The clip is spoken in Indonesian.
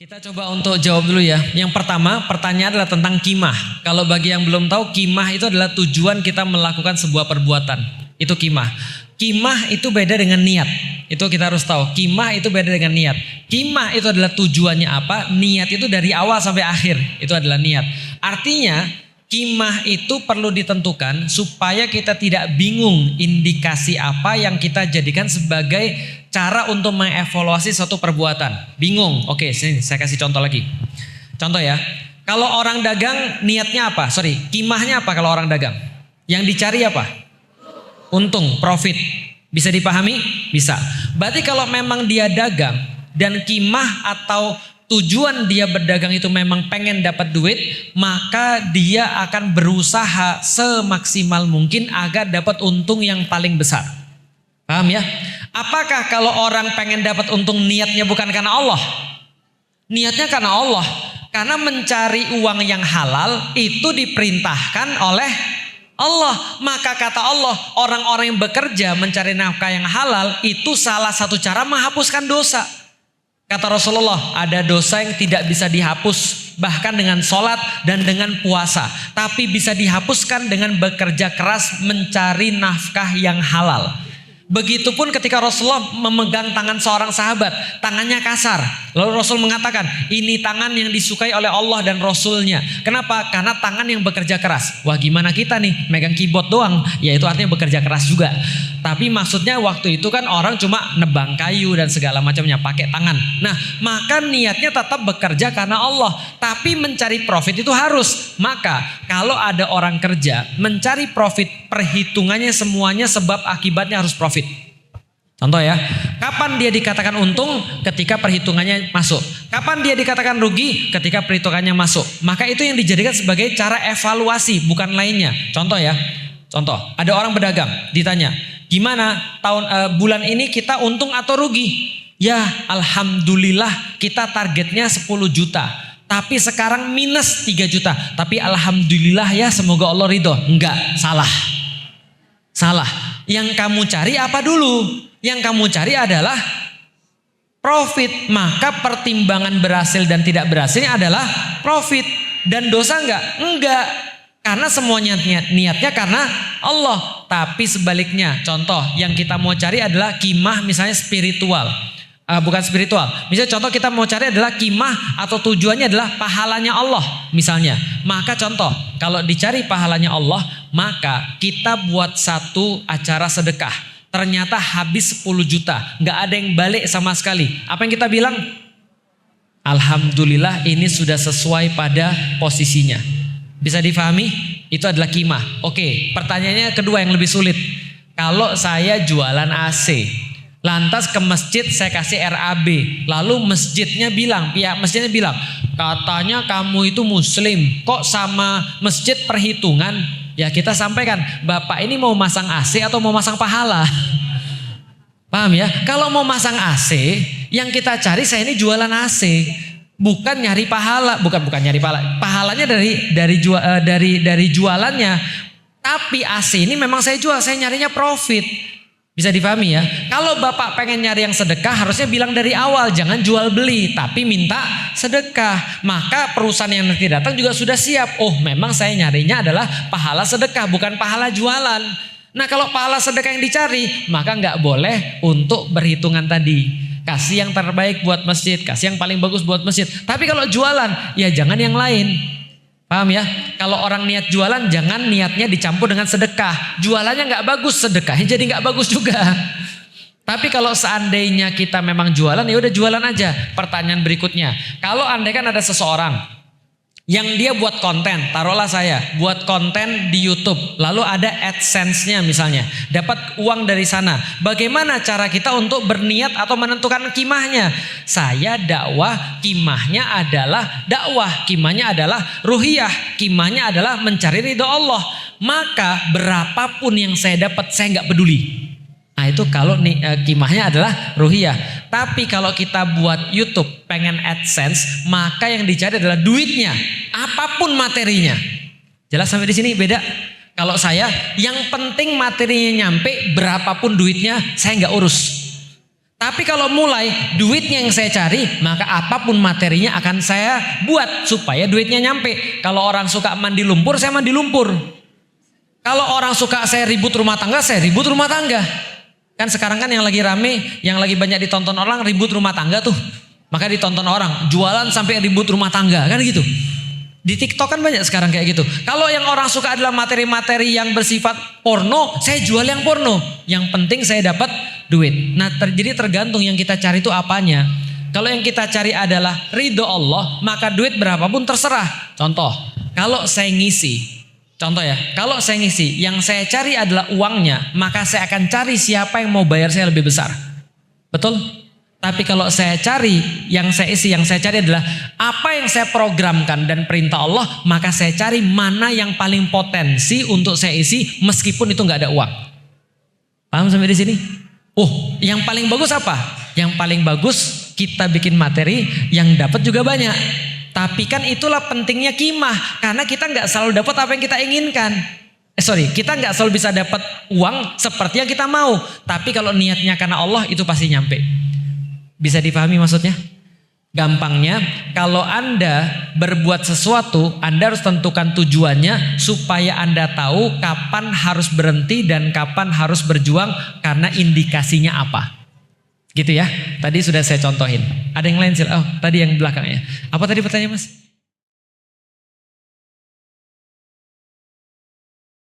Kita coba untuk jawab dulu ya. Yang pertama, pertanyaan adalah tentang qimah. Kalau bagi yang belum tahu, qimah itu adalah tujuan kita melakukan sebuah perbuatan. Itu qimah. Qimah itu beda dengan niat. Itu kita harus tahu. Qimah itu beda dengan niat. Qimah itu adalah tujuannya apa? Niat itu dari awal sampai akhir. Itu adalah niat. Artinya, qimah itu perlu ditentukan supaya kita tidak bingung indikasi apa yang kita jadikan sebagai cara untuk mengevaluasi suatu perbuatan. Bingung? Oke, sini saya kasih contoh lagi. Contoh ya. Kalau orang dagang niatnya apa? Qimahnya apa kalau orang dagang? Yang dicari apa? Untung, profit. Bisa dipahami? Bisa. Berarti kalau memang dia dagang dan qimah atau tujuan dia berdagang itu memang pengen dapat duit, maka dia akan berusaha semaksimal mungkin agar dapat untung yang paling besar. Paham ya? Apakah kalau orang pengen dapat untung niatnya bukan karena Allah? Niatnya karena Allah. Karena mencari uang yang halal itu diperintahkan oleh Allah. Maka kata Allah, orang-orang yang bekerja mencari nafkah yang halal itu salah satu cara menghapuskan dosa. Kata Rasulullah, ada dosa yang tidak bisa dihapus bahkan dengan sholat dan dengan puasa. Tapi bisa dihapuskan dengan bekerja keras mencari nafkah yang halal. Begitupun ketika Rasulullah memegang tangan seorang sahabat, tangannya kasar. Lalu Rasul mengatakan, ini tangan yang disukai oleh Allah dan Rasulnya. Kenapa? Karena tangan yang bekerja keras. Wah, gimana kita nih, megang keyboard doang. Ya itu artinya bekerja keras juga. Tapi maksudnya waktu itu kan orang cuma nebang kayu dan segala macamnya pakai tangan. Nah, maka niatnya tetap bekerja karena Allah. Tapi mencari profit itu harus. Maka kalau ada orang kerja mencari profit, perhitungannya semuanya sebab akibatnya harus profit. Contoh ya, kapan dia dikatakan untung? Ketika perhitungannya masuk. Kapan dia dikatakan rugi? Ketika perhitungannya masuk. Maka itu yang dijadikan sebagai cara evaluasi, bukan lainnya. Contoh ya, contoh, ada orang berdagang, ditanya, gimana bulan ini kita untung atau rugi? Ya, alhamdulillah kita targetnya 10 juta. Tapi sekarang minus 3 juta. Tapi alhamdulillah ya, semoga Allah ridho. Enggak, salah. Salah. Yang kamu cari apa dulu? Yang kamu cari adalah profit. Maka pertimbangan berhasil dan tidak berhasilnya adalah profit. Dan dosa enggak? Enggak. Karena semuanya niatnya karena Allah. Tapi sebaliknya, contoh yang kita mau cari adalah qimah misalnya spiritual. Bukan spiritual. Misalnya contoh kita mau cari adalah qimah atau tujuannya adalah pahalanya Allah misalnya. Maka contoh, kalau dicari pahalanya Allah, maka kita buat satu acara sedekah. Ternyata habis 10 juta. Nggak ada yang balik sama sekali. Apa yang kita bilang? Alhamdulillah ini sudah sesuai pada posisinya. Bisa difahami? Itu adalah qimah. Oke, pertanyaannya kedua yang lebih sulit. Kalau saya jualan AC, lantas ke masjid saya kasih RAB, lalu pihak masjidnya bilang, katanya kamu itu muslim, kok sama masjid perhitungan? Ya kita sampaikan, Bapak ini mau masang AC atau mau masang pahala? Paham ya? Kalau mau masang AC, yang kita cari saya ini jualan AC, bukan nyari pahala, bukan nyari pahala. Pahalanya dari jualannya. Tapi AC ini memang saya jual, saya nyarinya profit. Bisa dipahami ya? Kalau Bapak pengen nyari yang sedekah harusnya bilang dari awal, jangan jual beli tapi minta sedekah. Maka perusahaan yang nanti datang juga sudah siap. Oh, memang saya nyarinya adalah pahala sedekah, bukan pahala jualan. Nah, kalau pahala sedekah yang dicari, maka nggak boleh untuk berhitungan tadi. Kasih yang terbaik buat masjid, kasih yang paling bagus buat masjid. Tapi kalau jualan, ya jangan yang lain. Paham ya? Kalau orang niat jualan, jangan niatnya dicampur dengan sedekah. Jualannya nggak bagus, sedekahnya jadi nggak bagus juga. Tapi kalau seandainya kita memang jualan, ya udah jualan aja. Pertanyaan berikutnya, kalau andai kan ada seseorang yang dia buat konten, taruhlah saya buat konten di YouTube, lalu ada AdSense-nya misalnya, dapat uang dari sana. Bagaimana cara kita untuk berniat atau menentukan qimahnya? Saya dakwah, qimahnya adalah dakwah, qimahnya adalah ruhiyah, qimahnya adalah mencari ridho Allah. Maka berapapun yang saya dapat, saya nggak peduli. Nah itu kalau qimahnya adalah ruhiyah. Tapi kalau kita buat YouTube pengen AdSense, maka yang dicari adalah duitnya, apapun materinya. Jelas sampai di sini beda? Kalau saya, yang penting materinya nyampe, berapapun duitnya saya nggak urus. Tapi kalau mulai duitnya yang saya cari, maka apapun materinya akan saya buat supaya duitnya nyampe. Kalau orang suka mandi lumpur, saya mandi lumpur. Kalau orang suka saya ribut rumah tangga, saya ribut rumah tangga. Kan sekarang kan yang lagi rame, yang lagi banyak ditonton orang ribut rumah tangga tuh. Maka ditonton orang, jualan sampai ribut rumah tangga, kan gitu. Di TikTok kan banyak sekarang kayak gitu. Kalau yang orang suka adalah materi-materi yang bersifat porno, saya jual yang porno. Yang penting saya dapat duit. Nah jadi tergantung yang kita cari itu apanya. Kalau yang kita cari adalah ridho Allah, maka duit berapapun terserah. Contoh, kalau saya ngisi, kalau saya ngisi, yang saya cari adalah uangnya, maka saya akan cari siapa yang mau bayar saya lebih besar. Betul? Tapi kalau saya cari, yang saya isi, yang saya cari adalah apa yang saya programkan dan perintah Allah, maka saya cari mana yang paling potensi untuk saya isi meskipun itu nggak ada uang. Paham sampai di sini? Oh, yang paling bagus apa? Yang paling bagus kita bikin materi yang dapat juga banyak. Tapi kan itulah pentingnya qimah, karena kita nggak selalu dapat apa yang kita inginkan. Kita nggak selalu bisa dapat uang seperti yang kita mau. Tapi kalau niatnya karena Allah itu pasti nyampe. Bisa dipahami maksudnya? Gampangnya, kalau Anda berbuat sesuatu, Anda harus tentukan tujuannya supaya Anda tahu kapan harus berhenti dan kapan harus berjuang karena indikasinya apa. Gitu ya. Tadi sudah saya contohin. Ada yang lain sih? Oh, tadi yang belakangnya. Apa tadi pertanyaan Mas?